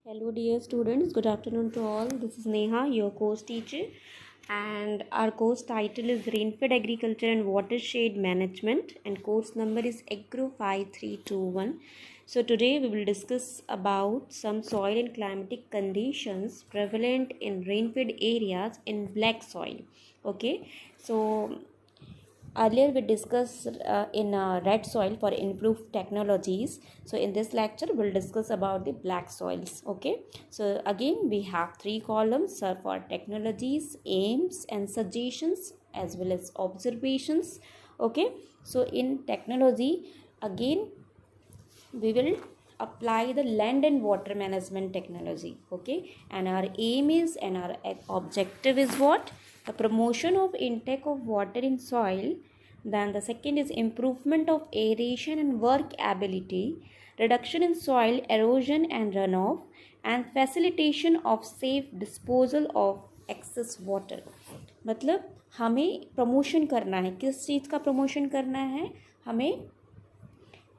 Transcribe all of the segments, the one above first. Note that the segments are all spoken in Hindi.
Hello, dear students. Good afternoon to all. This is Neha, your course teacher, and our course title is Rainfed Agriculture and Watershed Management, and course number is Agro 5321. So today we will discuss about some soil and climatic conditions prevalent in rainfed areas in black soil. Okay, so earlier we discussed in red soil for improved technologies. So in this lecture we'll discuss about the black soils. Okay, so again we have three columns for technologies, aims and suggestions, as well as observations. Okay, so in technology, again we will apply the land and water management technology. Okay, and our aim is and our objective is what? The promotion of intake of water in soil. Then the second is improvement of aeration and workability, reduction in soil erosion and runoff, and facilitation of safe disposal of excess water. मतलब हमें प्रमोशन करना है, किस चीज़ का प्रमोशन करना है? हमें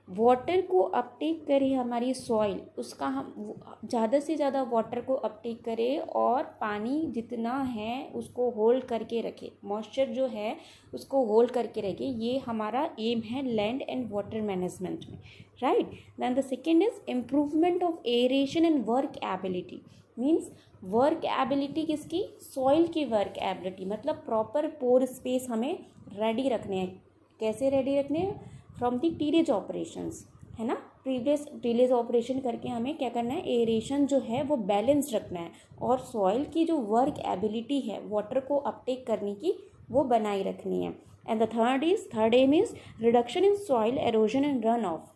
वाटर को अपटेक करे, हमारी सॉइल उसका हम ज़्यादा से ज़्यादा वाटर को अपटेक करे और पानी जितना है उसको होल्ड करके रखे, मॉइस्चर जो है उसको होल्ड करके रखे. ये हमारा एम है लैंड एंड वाटर मैनेजमेंट में, right. Then the second is improvement of aeration and workability. Means workability किसकी? सॉइल की वर्क एबिलिटी. मतलब प्रॉपर पोर स्पेस हमें रेडी रखने हैं. कैसे रेडी रखने हैं? फ्रॉम दी टीलेज ऑपरेशंस, है ना. प्रीवियस टीलेज ऑपरेशन करके हमें क्या करना है? एरेशन जो है वो बैलेंस रखना है और सॉइल की जो वर्क एबिलिटी है वाटर को अपटेक करने की वो बनाए रखनी है. And the third aim is reduction in soil erosion and runoff.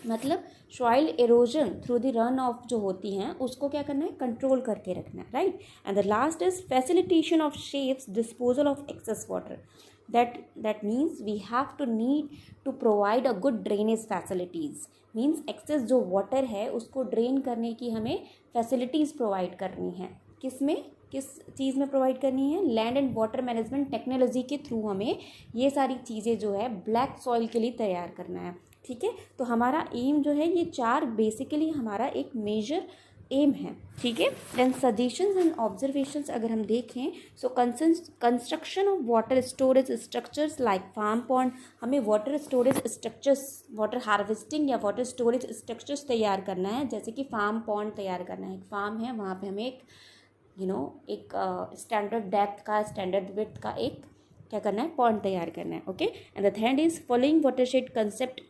मतलब soil erosion through the runoff जो होती हैं उसको क्या करना है? कंट्रोल करके रखना है, right. And the last is facilitation of shapes disposal of excess water. that means we have to need to provide a good drainage facilities. means excess जो water है उसको drain करने की हमें facilities provide करनी है. किस चीज़ में प्रोवाइड करनी है? Land and water management technology के थ्रू हमें ये सारी चीज़ें जो है ब्लैक सॉइल के लिए तैयार करना है. ठीक है, तो हमारा एम जो है ये चार बेसिकली हमारा एक मेजर एम है. ठीक है. देन सजेशंस एंड ऑब्जर्वेशंस अगर हम देखें, so construction of water storage structures like farm pond. हमें water storage structures, water harvesting या वाटर स्टोरेज स्ट्रक्चर्स तैयार करना है. जैसे कि फार्म पॉन्ड तैयार करना है. एक फार्म है, वहाँ पे हमें एक स्टैंडर्ड डेप्थ का, स्टैंडर्ड विड्थ का एक क्या करना है? पॉन्ड तैयार करना है. Okay. And the third is following watershed concept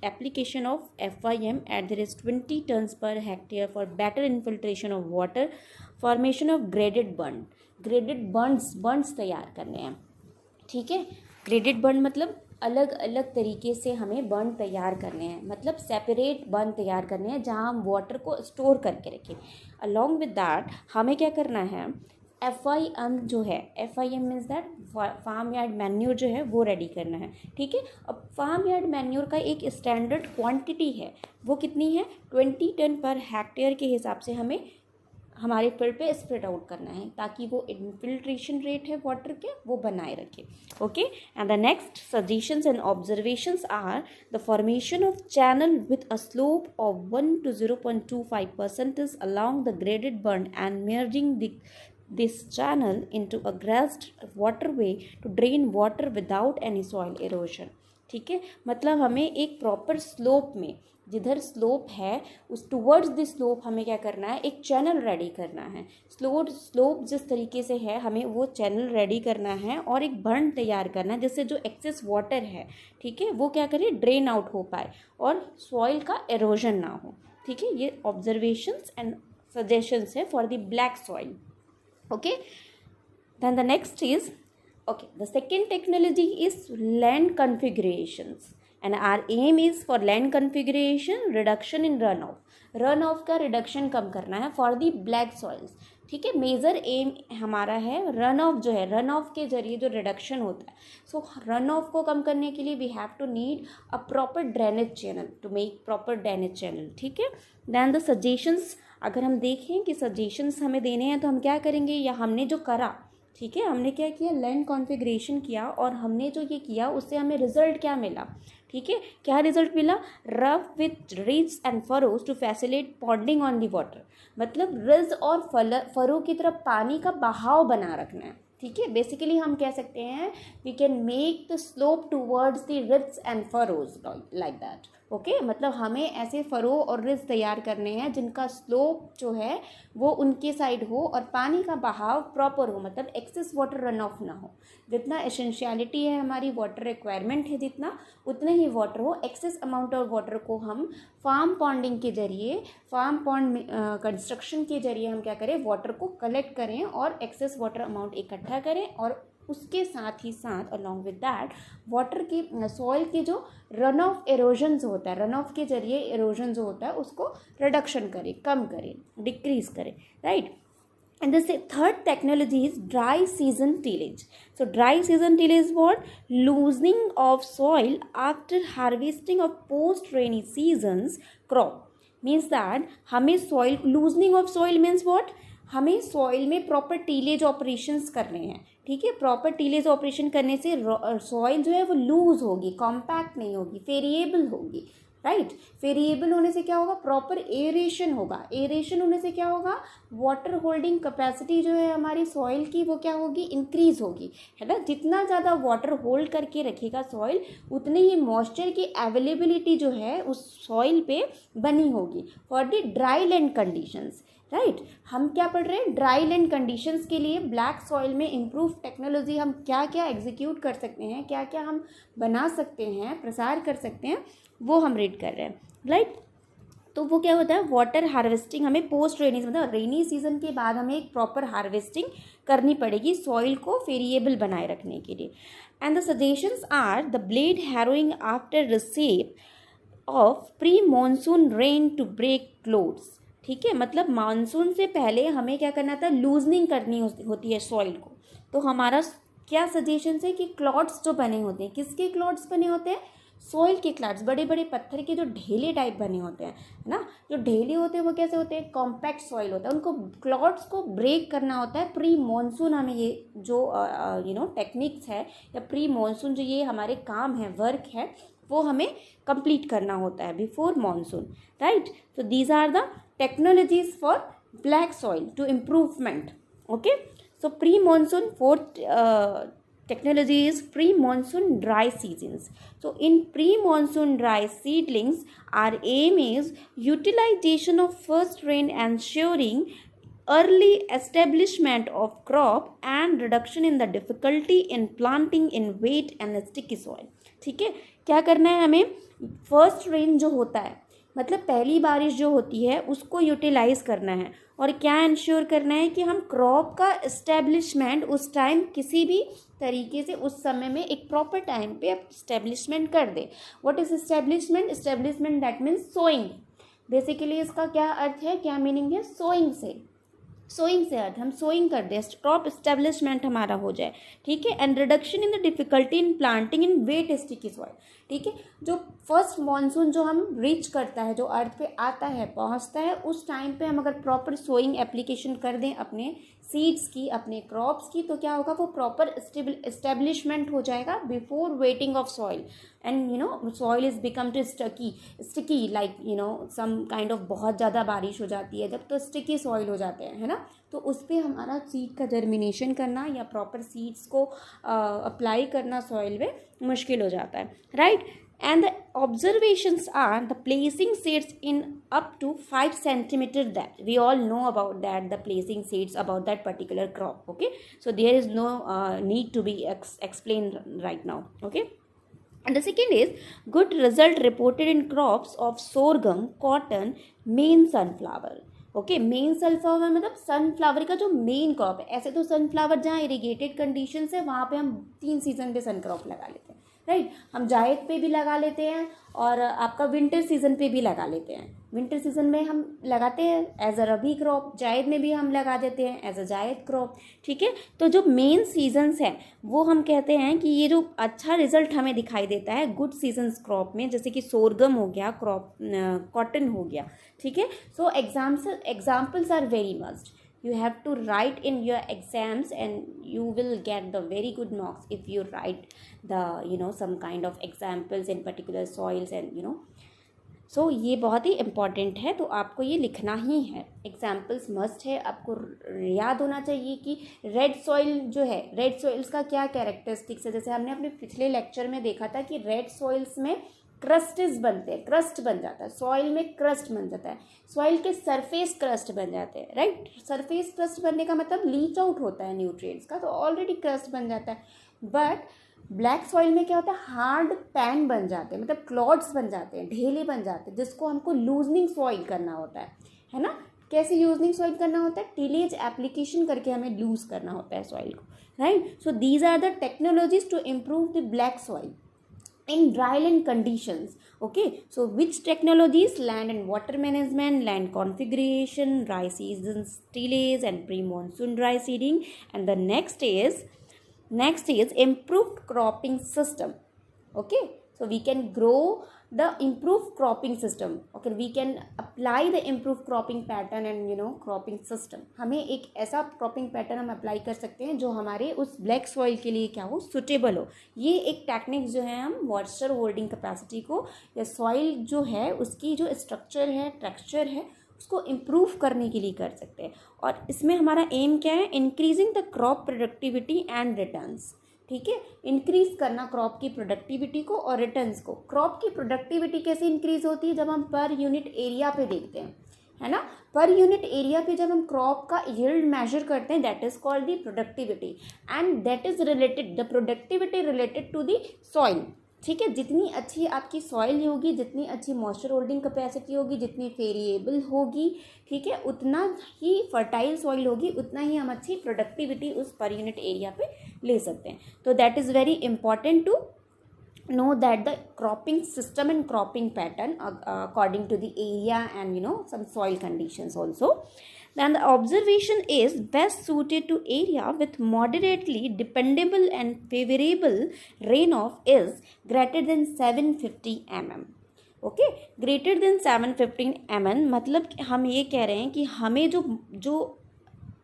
application of FIM at the rate 20 tons per hectare for better infiltration of water, formation of graded बर्न. ग्रेडेड बर्न्स तैयार करने हैं. ठीक है. ग्रेडेड बर्न मतलब अलग अलग तरीके से हमें बर्न तैयार करने हैं. मतलब सेपरेट बर्न तैयार करने हैं जहाँ हम वाटर को स्टोर करके रखें. अलॉन्ग विद दैट हमें क्या करना है? FIM जो है, FIM means that farm yard manure जो है वो रेडी करना है. ठीक है. अब फार्म यार्ड मैन्योर का एक स्टैंडर्ड क्वांटिटी है, वो कितनी है? 20 टन पर हेक्टेयर के हिसाब से हमें हमारे फील्ड पे स्प्रेड आउट करना है ताकि वो इन्फिल्ट्रेशन रेट है वाटर के वो बनाए रखे. Okay. And the next suggestions and observations are the formation of channel with a slope of 1 to 0.25% along the graded burn and merging this channel into a grassed waterway to drain water without any soil erosion. ठीक है. मतलब हमें एक प्रॉपर स्लोप में, जिधर स्लोप है उस टुवर्ड्स द स्लोप हमें क्या करना है? एक चैनल रेडी करना है. स्लोप जिस तरीके से है हमें वो चैनल रेडी करना है और एक बर्न तैयार करना है जिससे जो एक्सेस वाटर है, ठीक है, वो क्या करे? ड्रेन आउट हो पाए और सॉइल का एरोजन ना हो. ठीक है. ये ऑब्जर्वेशंस एंड सजेशंस है for the black soil. Okay. Then the next is, okay, the second technology is land configurations, and our aim is for land configuration reduction in runoff का reduction कम करना है for the black soils. ठीक है. मेजर एम हमारा है रन ऑफ जो है, रन ऑफ के जरिए जो रिडक्शन होता है. सो रन ऑफ को कम करने के लिए we have to need a proper drainage channel to make proper drainage channel. ठीक है. दैन द सजेशंस अगर हम देखें कि सजेशंस हमें देने हैं तो हम क्या करेंगे, या हमने जो करा ठीक है, हमने क्या किया, लैंड कॉन्फ़िगरेशन किया और हमने जो ये किया उससे हमें रिजल्ट क्या मिला, ठीक है, क्या रिजल्ट मिला, rough with ridge and furrows to facilitate ponding on the water, मतलब रिज और फरो की तरफ पानी का बहाव बना रखना है, ठीक है। बेसिकली हम कह सकते हैं we can make the slope towards the ridge and furrows like that, okay. मतलब हमें ऐसे फरो और रिज तैयार करने हैं जिनका स्लोप जो है वो उनके साइड हो और पानी का बहाव प्रॉपर हो, मतलब एक्सेस वाटर रन ऑफ ना हो। जितना एसेंशियलिटी है हमारी, वाटर रिक्वायरमेंट है जितना, उतने ही वाटर हो। एक्सेस अमाउंट ऑफ वाटर को हम फार्म पॉन्डिंग के जरिए, फार्म पॉन्ड कंस्ट्रक्शन के जरिए हम क्या करें, वाटर को कलेक्ट करें और एक्सेस वाटर अमाउंट इकट्ठा करें, और उसके साथ ही साथ अलॉन्ग विद दैट वाटर की सॉइल के जो रन ऑफ एरोजन्स होता है, रन ऑफ के जरिए एरोजन जो होता है उसको रिडक्शन करें, कम करें, डिक्रीज करें, right. And the third technology is dry season tillage. So dry season tillage is what? Loosening of soil after harvesting of post rainy seasons crop. Means that हमें soil, loosening of soil means what? हमें सॉइल में प्रॉपर टीलेज ऑपरेशंस करने हैं, ठीक है। प्रॉपर टीलेज ऑपरेशन करने से सॉइल जो है वो लूज होगी, कॉम्पैक्ट नहीं होगी, वेरिएबल होगी, राइट। वेरिएबल होने से क्या होगा, प्रॉपर एरेशन होगा। एरेशन होने से क्या होगा, वाटर होल्डिंग कैपेसिटी जो है हमारी सॉइल की वो क्या होगी, इंक्रीज होगी, है ना। जितना ज़्यादा वाटर होल्ड करके रखेगा सॉइल, उतनी ही मॉइस्चर की अवेलेबिलिटी जो है उस सॉइल पे बनी होगी for the dry land conditions, right. हम क्या पढ़ रहे हैं, ड्राई लैंड कंडीशंस के लिए ब्लैक सॉइल में इम्प्रूव टेक्नोलॉजी हम क्या क्या एग्जीक्यूट कर सकते हैं, क्या क्या हम बना सकते हैं, प्रसार कर सकते हैं, वो हम रीड कर रहे हैं, राइट। तो वो क्या होता है, वाटर हार्वेस्टिंग हमें पोस्ट रेनी, मतलब रेनी सीजन के बाद हमें एक प्रॉपर हार्वेस्टिंग करनी पड़ेगी सॉइल को वेरिएबल बनाए रखने के लिए। And the suggestions are the blade harrowing after receive of pre monsoon rain to break clods, ठीक है। मतलब मानसून से पहले हमें क्या करना था, लूजनिंग करनी होती है सॉइल को। तो हमारा क्या सजेशन है कि क्लॉड्स जो बने होते हैं, किसके क्लॉड्स बने होते हैं, सॉइल के क्लॉड्स, बड़े बड़े पत्थर के जो ढेले टाइप बने होते हैं, है ना। जो ढेले होते हैं वो कैसे होते हैं, कॉम्पैक्ट सॉइल होता है, उनको क्लॉड्स को ब्रेक करना होता है प्री मॉनसून। हमें ये जो टेक्निक्स है या प्री मॉनसून जो ये हमारे काम है, वर्क है, वो हमें कंप्लीट करना होता है before monsoon, right. So these are the technologies for black soil to improvement, okay। So pre-monsoon, fourth technology is pre-monsoon dry seasons. So in pre-monsoon dry seedlings, our aim is utilization of first rain, ensuring early establishment of crop and reduction in the difficulty in planting in wet and sticky soil, ठीक है। क्या करना है हमें, फर्स्ट रेन जो होता है, मतलब पहली बारिश जो होती है उसको यूटिलाइज करना है, और क्या इंश्योर करना है कि हम क्रॉप का इस्टेब्लिशमेंट उस टाइम किसी भी तरीके से उस समय में एक प्रॉपर टाइम पे इस्टेब्लिशमेंट कर दे। What is establishment, establishment that means sowing. Basically इसका क्या अर्थ है, क्या मीनिंग है, सोइंग से, सोइंग से अर्थ हम सोइंग कर दें, क्रॉप इस्टेब्लिशमेंट हमारा हो जाए, ठीक है। And reduction in the difficulty in planting in wet sticky soil, ठीक है। जो फर्स्ट मॉनसून जो हम रीच करता है, जो अर्थ पे आता है, पहुंचता है, उस टाइम पे हम अगर प्रॉपर सोइंग एप्लीकेशन कर दें अपने सीड्स की, अपने क्रॉप्स की, तो क्या होगा, वो प्रॉपर इस्टेब्लिशमेंट हो जाएगा before wetting of soil. And soil is become too sticky like some kind of, बहुत ज़्यादा बारिश हो जाती है जब, तो स्टिकी सॉइल हो जाते हैं, है ना। तो उस पर हमारा सीड का जर्मिनेशन करना या प्रॉपर सीड्स को अप्लाई करना सॉइल में मुश्किल हो जाता है, right. And the observations are the placing seeds in up to 5 centimeter depth. We all know about that, the placing seeds about that particular crop, okay. So there is no need to be explained right now, okay. And the second is good result reported in crops of sorghum, cotton, main sunflower, okay. Main sunflower मतलब सनफ्लावर का जो मेन क्रॉप है। ऐसे तो सनफ्लावर जहाँ इरिगेटेड कंडीशन है वहाँ पे हम 3 सीजन पे सन क्रॉप लगा लेते हैं, राइट। हम जायद पे भी लगा लेते हैं और आपका विंटर सीजन पे भी लगा लेते हैं। विंटर सीजन में हम लगाते हैं एज अ रबी क्रॉप, जायद में भी हम लगा देते हैं एज अ जायद क्रॉप, ठीक है। तो जो मेन सीजन्स हैं वो हम कहते हैं कि ये जो अच्छा रिजल्ट हमें दिखाई देता है गुड सीजन्स क्रॉप में, जैसे कि सोरगम हो गया, क्रॉप कॉटन हो गया, ठीक है। So examples are very must, You have to write in your exams and you will get the very good marks if you write the some kind of examples in particular soils and सो ये बहुत ही इम्पॉर्टेंट है, तो आपको ये लिखना ही है, एग्जाम्पल्स मस्ट है। आपको याद होना चाहिए कि रेड सॉइल जो है, रेड सॉइल्स का क्या कैरेक्टरिस्टिक्स है। जैसे हमने अपने पिछले लेक्चर में देखा था कि रेड सॉइल्स में क्रस्टिस बनते हैं, क्रस्ट बन जाता है, सॉइल में क्रस्ट बन जाता है, सॉइल के सरफेस क्रस्ट बन जाते हैं, राइट। सरफेस क्रस्ट बनने का मतलब लीच आउट होता है न्यूट्रिएंट्स का, तो ऑलरेडी क्रस्ट बन जाता है। बट ब्लैक सॉइल में क्या होता है, हार्ड पैन बन जाते हैं, मतलब क्लॉड्स बन जाते हैं, ढेले बन जाते हैं, जिसको हमको लूजनिंग सॉइल करना होता है ना। कैसे लूजनिंग सॉइल करना होता है, टिलेज एप्लीकेशन करके हमें लूज करना होता है सॉइल को, right. So these are the technologies to improve the black soil in dryland conditions. Okay, so which technologies? Land and water management, land configuration, dry seasons tillage and pre-monsoon dry seeding. And the next is improved cropping system. Okay, so we can grow the improved cropping system. Okay, we can apply the improved cropping pattern and cropping system. हमें एक ऐसा cropping pattern हम अप्लाई कर सकते हैं जो हमारे उस ब्लैक सॉइल के लिए क्या हो, सुटेबल हो। ये एक टेक्निक जो है हम मॉइस्चर होल्डिंग कैपेसिटी को या सॉइल जो है उसकी जो स्ट्रक्चर है, टेक्सचर है, उसको इम्प्रूव करने के लिए कर सकते हैं। और इसमें हमारा एम क्या है, increasing the crop productivity and returns. ठीक है, इंक्रीज करना क्रॉप की प्रोडक्टिविटी को और रिटर्न्स को। क्रॉप की प्रोडक्टिविटी कैसे इंक्रीज होती है, जब हम पर यूनिट एरिया पे देखते हैं, है ना। पर यूनिट एरिया पे जब हम क्रॉप का यील्ड मेजर करते हैं, that is called the productivity, and that is related, the productivity related to the soil. ठीक है, जितनी अच्छी आपकी सॉइल होगी, जितनी अच्छी मॉइस्चर होल्डिंग कैपेसिटी होगी, जितनी वेरिएबल होगी, ठीक है, उतना ही फर्टाइल सॉइल होगी, उतना ही हम अच्छी प्रोडक्टिविटी उस पर यूनिट एरिया पे ले सकते हैं। तो that is very important to know that the cropping system and cropping pattern according to the area and some soil conditions also. Then the observation is best suited to area with moderately dependable and favorable runoff is greater than 750 mm. Okay, greater than 750 mm मतलब हम ये कह रहे हैं कि हमें जो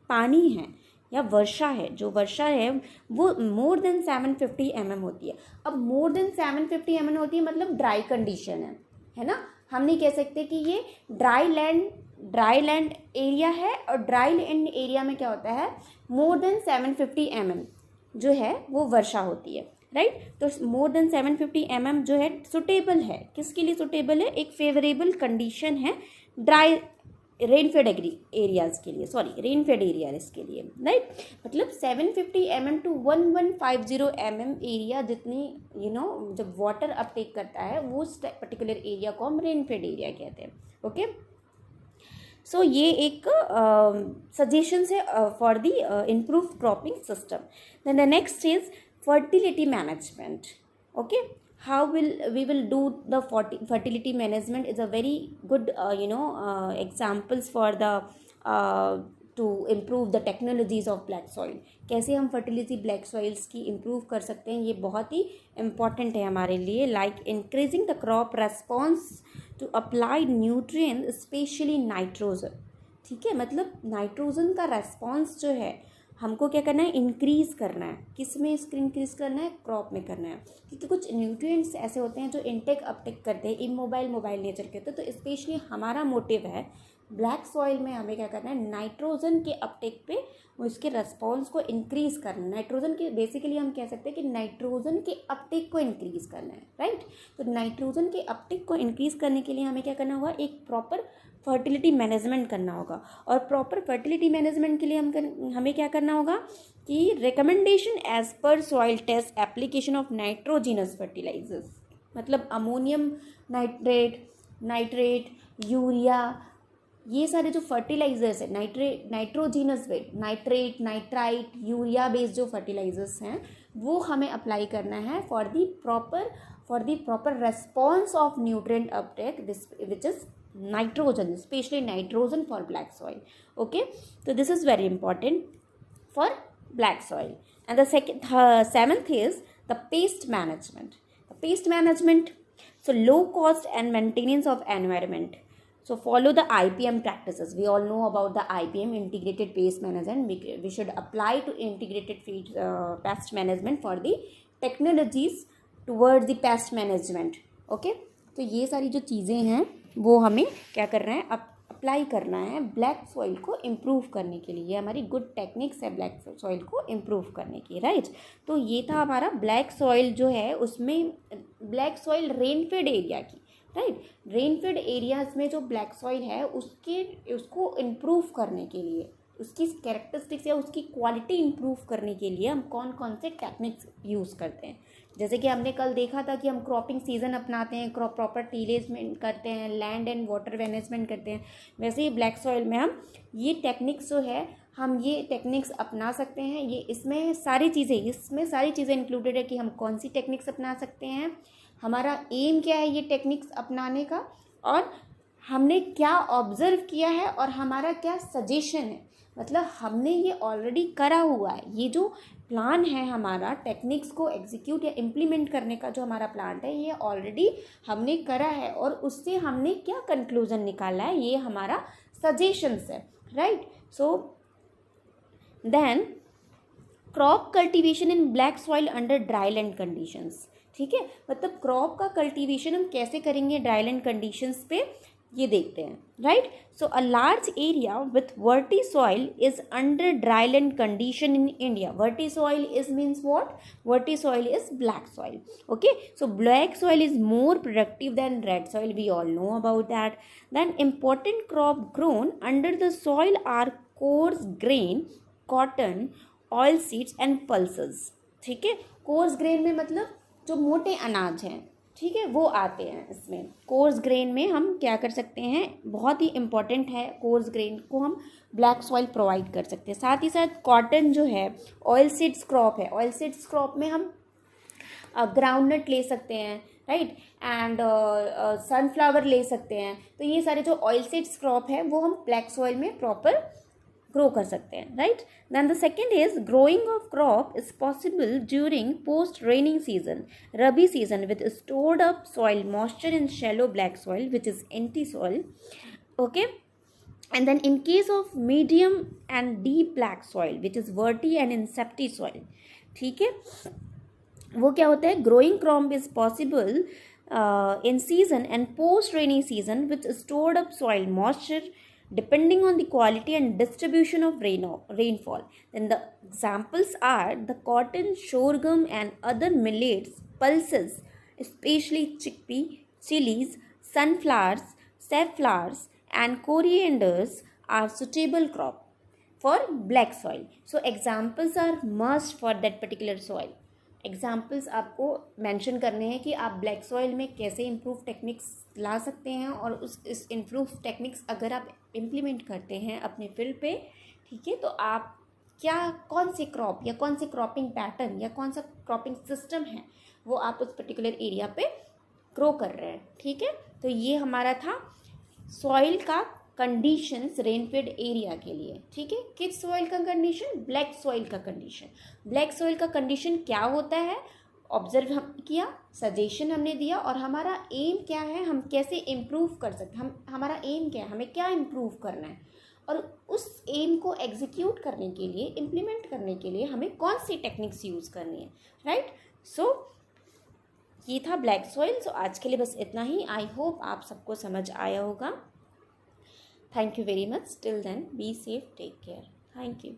पानी है या वर्षा है, जो वर्षा है वो मोर देन 750 mm होती है। अब मोर देन 750 mm होती है मतलब ड्राई कंडीशन है ना। हम नहीं कह सकते कि ये ड्राई लैंड एरिया है, और ड्राई लैंड एरिया में क्या होता है, मोर देन 750 mm जो है वो वर्षा होती है, राइट। तो मोर देन 750 mm जो है सुटेबल है, किसके लिए सुटेबल है, एक फेवरेबल कंडीशन है ड्राई रेनफेड एरियाज़ के लिए, सॉरी रेनफेड एरियाज के लिए, राइट। मतलब 750 mm टू 1150 mm एरिया जितनी जब वाटर अपटेक करता है वो उस पर्टिकुलर एरिया को हम रेनफेड एरिया कहते हैं। ओके, सो ये एक सजेशंस है for the improve cropping system. Then the next is fertility management. Okay, how we will do the fertility management is a very good examples for the to improve the technologies of black soil। कैसे हम फर्टिलिटी ब्लैक सॉइल्स की इम्प्रूव कर सकते हैं, ये बहुत ही इम्पॉर्टेंट है हमारे लिए। Like increasing the crop response to applied nutrient specially nitrogen. ठीक है, मतलब नाइट्रोजन का रेस्पॉन्स जो है हमको क्या करना है, इंक्रीज़ करना है। किस में इंक्रीज़ करना है, क्रॉप में करना है, क्योंकि कुछ न्यूट्रिएंट्स ऐसे होते हैं जो इनटेक अपटेक करते हैं, इमोबाइल मोबाइल नेचर के होते हैं। तो स्पेशली हमारा मोटिव है ब्लैक सॉइल में हमें क्या करना है, नाइट्रोजन के अपटेक पे उसके रेस्पॉन्स को इंक्रीज़ करना है। नाइट्रोजन के बेसिकली हम कह सकते हैं कि नाइट्रोजन के अपटेक को इंक्रीज़ करना है, राइट। तो नाइट्रोजन के अपटेक को इंक्रीज़ करने के लिए हमें क्या करना होगा, एक प्रॉपर फर्टिलिटी मैनेजमेंट करना होगा। और प्रॉपर फर्टिलिटी मैनेजमेंट के लिए हमें क्या करना होगा कि recommendation as per soil test application of nitrogenous fertilisers, मतलब अमोनियम नाइट्रेट, यूरिया, ये सारे जो फर्टिलाइजर्स है, nitrogenous based, nitrate, nitrite, urea based जो फर्टिलाइजर्स हैं वो हमें अप्लाई करना है for the proper response of nutrient uptake which is nitrogen, especially nitrogen for black soil. Okay, so this is very important for black soil. And the seventh is the pest management. The pest management, so low cost and maintenance of environment. So follow the IPM practices. We all know about the IPM, integrated pest management. We should apply to integrated pest management for the technologies towards the pest management. Okay, तो ये सारी जो चीज़ें हैं वो हमें क्या करना है, अप्लाई करना है ब्लैक सॉइल को इम्प्रूव करने के लिए. ये हमारी गुड टेक्निक्स है ब्लैक सॉइल को इम्प्रूव करने की, राइट. तो ये था हमारा ब्लैक सॉइल जो है, उसमें ब्लैक सॉइल रेनफेड एरिया की, राइट. रेनफेड एरियाज में जो ब्लैक सॉइल है उसको इम्प्रूव करने के लिए, उसकी कैरेक्टरिस्टिक्स या उसकी क्वालिटी इम्प्रूव करने के लिए हम कौन कौन से टेक्निक्स यूज़ करते हैं. जैसे कि हमने कल देखा था कि हम क्रॉपिंग सीजन अपनाते हैं, प्रॉपर टीलेज करते हैं, लैंड एंड वाटर मैनेजमेंट करते हैं. वैसे ही ब्लैक सॉइल में हम ये टेक्निक्स जो है, हम ये टेक्निक्स अपना सकते हैं. ये इसमें सारी चीज़ें इंक्लूडेड है कि हम कौन सी टेक्निक्स अपना सकते हैं, हमारा एम क्या है ये टेक्निक्स अपनाने का, और हमने क्या ऑब्जर्व किया है और हमारा क्या सजेशन है. मतलब हमने ये ऑलरेडी करा हुआ है. ये जो प्लान है हमारा टेक्निक्स को एग्जीक्यूट या इम्प्लीमेंट करने का, जो हमारा प्लान है ये ऑलरेडी हमने करा है, और उससे हमने क्या कंक्लूजन निकाला है, ये हमारा सजेशंस है, right. So then crop cultivation in black soil under dryland conditions. ठीक है, मतलब क्रॉप का कल्टीवेशन हम कैसे करेंगे ड्राईलैंड कंडीशंस पे, ये देखते हैं, right. So a large area with verti soil is under dryland condition in India. Verti soil is means what? Verti soil is black soil. Okay, so black soil is more productive than red soil. We all know about that. Then important crop grown under the soil are coarse grain, cotton, oilseeds and pulses. ठीक है, कोर्स ग्रेन में मतलब जो मोटे अनाज हैं, ठीक है, वो आते हैं इसमें. कोर्स ग्रेन में हम क्या कर सकते हैं, बहुत ही इंपॉर्टेंट है, कोर्स ग्रेन को हम ब्लैक सॉइल प्रोवाइड कर सकते हैं. साथ ही साथ कॉटन जो है ऑयल सीड्स क्रॉप है, ऑयल सीड्स क्रॉप में हम ग्राउंडनट ले सकते हैं, राइट, एंड सनफ्लावर ले सकते हैं. तो ये सारे जो ऑयल सीड्स क्रॉप है वो हम ब्लैक सॉइल में प्रॉपर ग्रो कर सकते हैं, right. Then the second is growing of crop is possible during post raining season, rabi season, with stored up soil moisture in shallow black soil which is entisol. Okay, and then in case of medium and deep black soil which is verti and inceptisol. ठीक है, वो क्या होता है, growing crop is possible in season and post rainy season with stored up soil moisture depending on the quality and distribution of rainfall. Then the examples are the cotton, sorghum and other millets, pulses, especially chickpea, chilies, sunflowers, safflowers and corianders are suitable crop for black soil. So examples are must for that particular soil. Examples आपको मेंशन करने हैं कि आप ब्लैक सॉइल में कैसे इम्प्रूव टेक्निक्स ला सकते हैं, और इस इम्प्रूव टेक्निक्स अगर आप इम्प्लीमेंट करते हैं अपने फील्ड पे, ठीक है, तो आप कौन से क्रॉप या कौन से क्रॉपिंग पैटर्न या कौन सा क्रॉपिंग सिस्टम है वो आप उस पर्टिकुलर एरिया पे ग्रो कर रहे हैं. ठीक है, तो ये हमारा था सॉइल का कंडीशंस रेनफेड एरिया के लिए. ठीक है, किस सॉइल का कंडीशन? ब्लैक सॉइल का कंडीशन. ब्लैक सॉइल का कंडीशन क्या होता है, ऑब्जर्व हम किया, सजेशन हमने दिया, और हमारा एम क्या है, हम कैसे इम्प्रूव कर सकते हैं, हमारा एम क्या है, हमें क्या इम्प्रूव करना है, और उस एम को एग्जीक्यूट करने के लिए, इम्प्लीमेंट करने के लिए हमें कौन सी टेक्निक्स यूज़ करनी है, राइट. सो ये था ब्लैक सॉइल. सो आज के लिए बस इतना ही. आई होप आप सबको समझ आया होगा. Thank you very much. Till then, be safe. Take care. Thank you.